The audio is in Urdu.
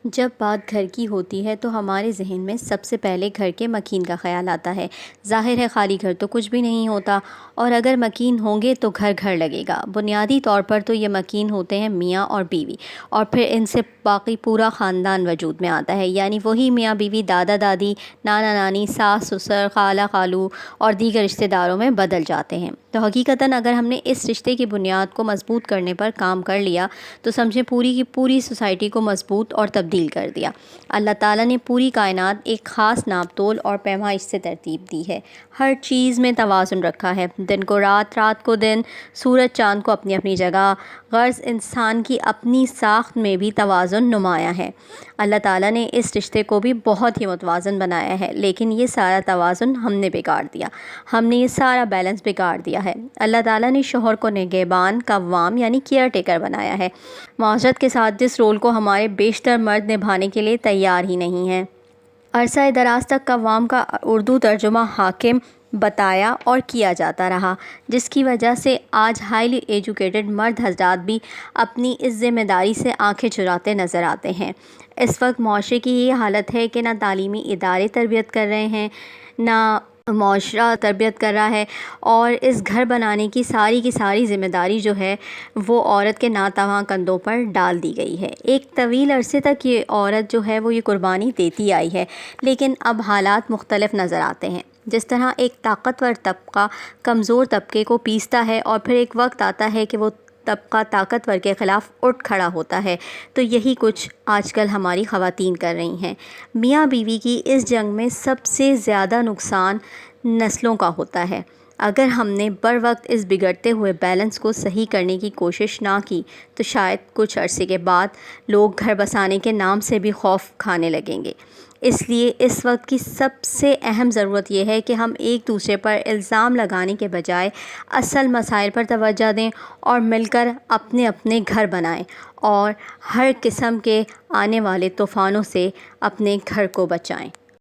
جب بات گھر کی ہوتی ہے تو ہمارے ذہن میں سب سے پہلے گھر کے مکین کا خیال آتا ہے۔ ظاہر ہے خالی گھر تو کچھ بھی نہیں ہوتا، اور اگر مکین ہوں گے تو گھر گھر لگے گا۔ بنیادی طور پر تو یہ مکین ہوتے ہیں میاں اور بیوی، اور پھر ان سے باقی پورا خاندان وجود میں آتا ہے، یعنی وہی میاں بیوی دادا دادی، نانا نانی، ساس سسر، خالہ خالو اور دیگر رشتہ داروں میں بدل جاتے ہیں۔ تو حقیقتاً اگر ہم نے اس رشتے کی بنیاد کو مضبوط کرنے پر کام کر لیا تو سمجھیں پوری کی پوری سوسائٹی کو مضبوط اور تبدیل کر دیا۔ اللہ تعالیٰ نے پوری کائنات ایک خاص ناپ تول اور پیمائش سے ترتیب دی ہے۔ ہر چیز میں توازن رکھا ہے، دن کو رات، رات کو دن، سورج چاند کو اپنی اپنی جگہ، غرض انسان کی اپنی ساخت میں بھی توازن نمایاں ہے۔ اللہ تعالیٰ نے اس رشتے کو بھی بہت ہی متوازن بنایا ہے، لیکن یہ سارا توازن ہم نے بگاڑ دیا، ہم نے یہ سارا بیلنس بگاڑ دیا ہے۔ اللہ تعالیٰ نے شوہر کو نگہبان، قوام یعنی کیئر ٹیکر بنایا ہے، معذرت کے ساتھ جس رول کو ہمارے بیشتر مرد نبھانے کے لیے تیار ہی نہیں ہیں۔ عرصہ دراز تک قوام کا اردو ترجمہ حاکم بتایا اور کیا جاتا رہا، جس کی وجہ سے آج ہائیلی ایجوکیٹڈ مرد حضرات بھی اپنی اس ذمہ داری سے آنکھیں چراتے نظر آتے ہیں۔ اس وقت معاشرے کی یہ حالت ہے کہ نہ تعلیمی ادارے تربیت کر رہے ہیں، نہ معاشرہ تربیت کر رہا ہے، اور اس گھر بنانے کی ساری ذمہ داری جو ہے وہ عورت کے ناتواں کندھوں پر ڈال دی گئی ہے۔ ایک طویل عرصے تک یہ عورت جو ہے وہ یہ قربانی دیتی آئی ہے، لیکن اب حالات مختلف نظر آتے ہیں۔ جس طرح ایک طاقتور طبقہ کمزور طبقے کو پیستا ہے، اور پھر ایک وقت آتا ہے کہ وہ طبقہ طاقتور کے خلاف اٹھ کھڑا ہوتا ہے، تو یہی کچھ آج کل ہماری خواتین کر رہی ہیں۔ میاں بیوی کی اس جنگ میں سب سے زیادہ نقصان نسلوں کا ہوتا ہے۔ اگر ہم نے بر وقت اس بگڑتے ہوئے بیلنس کو صحیح کرنے کی کوشش نہ کی تو شاید کچھ عرصے کے بعد لوگ گھر بسانے کے نام سے بھی خوف کھانے لگیں گے۔ اس لیے اس وقت کی سب سے اہم ضرورت یہ ہے کہ ہم ایک دوسرے پر الزام لگانے کے بجائے اصل مسائل پر توجہ دیں اور مل کر اپنے اپنے گھر بنائیں، اور ہر قسم کے آنے والے طوفانوں سے اپنے گھر کو بچائیں۔